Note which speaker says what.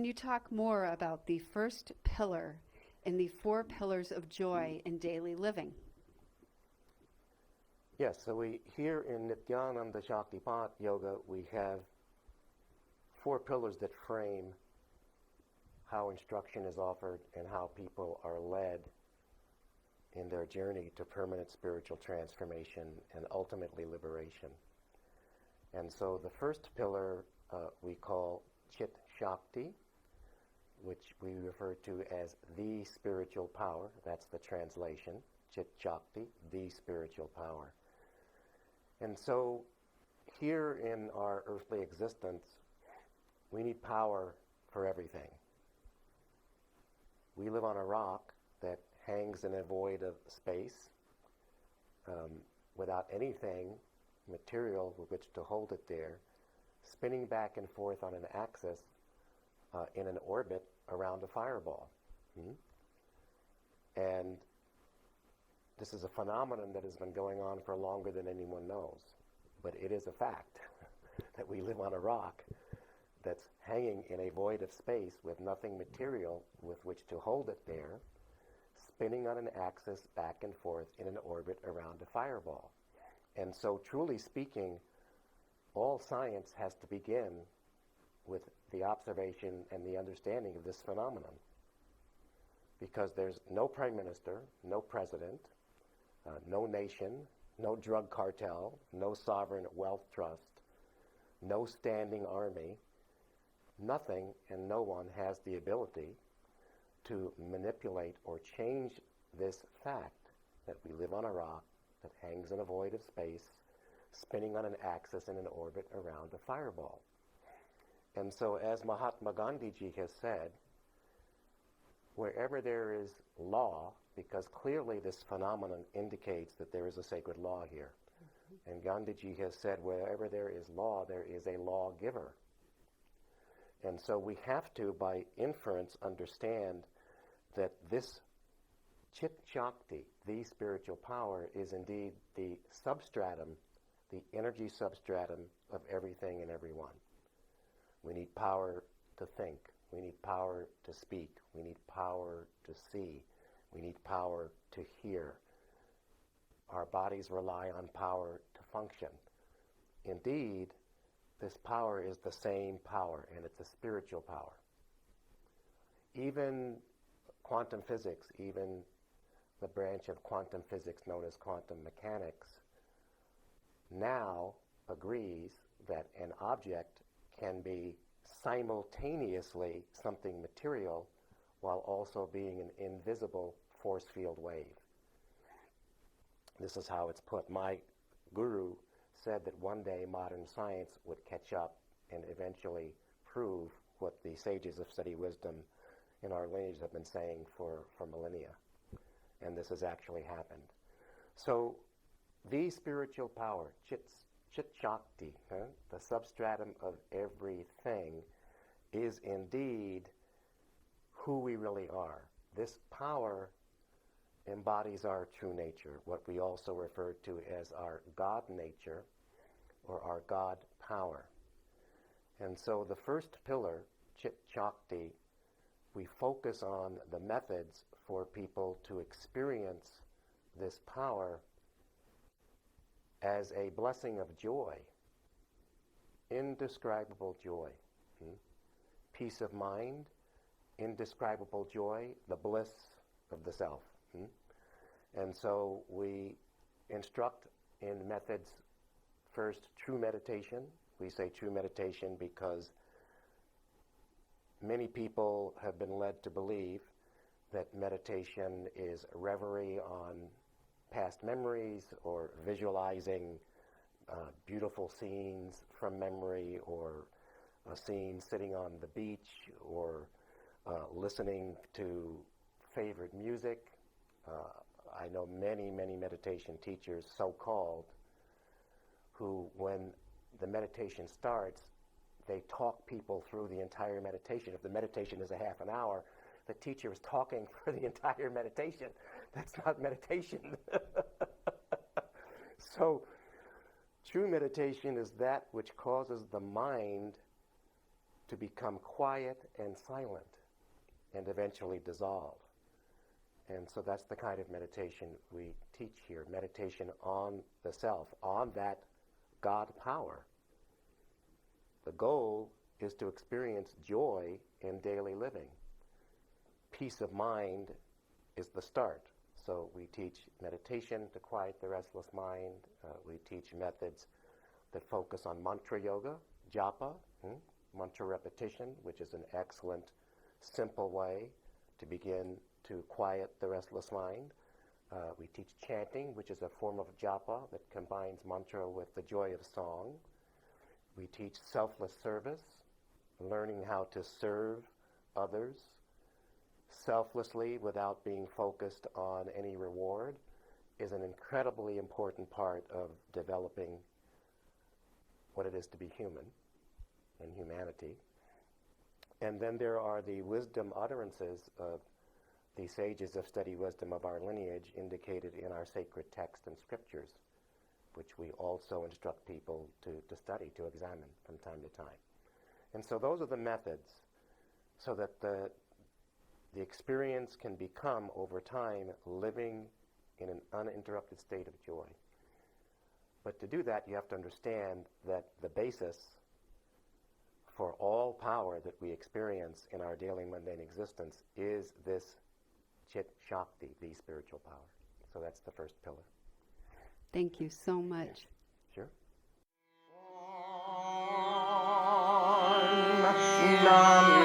Speaker 1: you talk more about the first pillar in the 4 pillars of joy in daily living?
Speaker 2: Yes, so here in Nityananda Shaktipat Yoga, we have 4 pillars that frame how instruction is offered and how people are led in their journey to permanent spiritual transformation and ultimately liberation. And so the first pillar we call Chit Shakti, which we refer to as the spiritual power. That's the translation. Chit Shakti, the spiritual power. And so here in our earthly existence, we need power for everything. We live on a rock that hangs in a void of space without anything material with which to hold it there, spinning back and forth on an axis in an orbit around a fireball. And this is a phenomenon that has been going on for longer than anyone knows. But it is a fact that we live on a rock that's hanging in a void of space with nothing material with which to hold it there, spinning on an axis back and forth in an orbit around a fireball. And so, truly speaking, all science has to begin with the observation and the understanding of this phenomenon. Because there's no prime minister, no president, no nation, no drug cartel, no sovereign wealth trust, no standing army, nothing and no one has the ability to manipulate or change this fact that we live on a rock that hangs in a void of space, spinning on an axis in an orbit around a fireball. And so, as Mahatma Gandhi ji has said, wherever there is law, because clearly this phenomenon indicates that there is a sacred law here. And Gandhi ji has said, wherever there is law, there is a lawgiver. And so we have to, by inference, understand that this Chit Shakti, the spiritual power, is indeed the substratum, the energy substratum of everything and everyone. We need power to think. We need power to speak. We need power to see. We need power to hear. Our bodies rely on power to function. Indeed, this power is the same power, and it's a spiritual power. Even quantum physics, even the branch of quantum physics known as quantum mechanics, now agrees that an object can be simultaneously something material while also being an invisible force field wave. This is how it's put. My guru said that one day modern science would catch up and eventually prove what the sages of steady wisdom in our lineage have been saying for millennia. And this has actually happened. So the spiritual power, Chit Shakti, the substratum of everything, is indeed who we really are. This power embodies our true nature, what we also refer to as our God nature or our God power. And so the first pillar, Chit Shakti, we focus on the methods for people to experience this power as a blessing of joy, indescribable joy, peace of mind, indescribable joy, the bliss of the self. And so we instruct in methods, first, true meditation. We say true meditation because many people have been led to believe that meditation is reverie on past memories or visualizing beautiful scenes from memory, or a scene sitting on the beach, or listening to favorite music. I know many meditation teachers, so-called, who, when the meditation starts, they talk people through the entire meditation. If the meditation is a half an hour, the teacher is talking for the entire meditation. That's not meditation. So, true meditation is that which causes the mind to become quiet and silent and eventually dissolve. And so that's the kind of meditation we teach here, meditation on the self, on that God power. The goal is to experience joy in daily living. Peace of mind is the start. So we teach meditation to quiet the restless mind. We teach methods that focus on mantra yoga, japa, mantra repetition, which is an excellent, simple way to begin to quiet the restless mind. We teach chanting, which is a form of japa that combines mantra with the joy of song. We teach selfless service, learning how to serve others selflessly without being focused on any reward is an incredibly important part of developing what it is to be human and humanity. And then there are the wisdom utterances of the sages of steady wisdom of our lineage indicated in our sacred text and scriptures, which we also instruct people to study, to examine from time to time. And so those are the methods so that the experience can become, over time, living in an uninterrupted state of joy. But to do that, you have to understand that the basis for all power that we experience in our daily mundane existence is this Chit Shakti, the spiritual power. So that's the first pillar.
Speaker 1: Thank you so much.
Speaker 2: Sure.
Speaker 3: Nam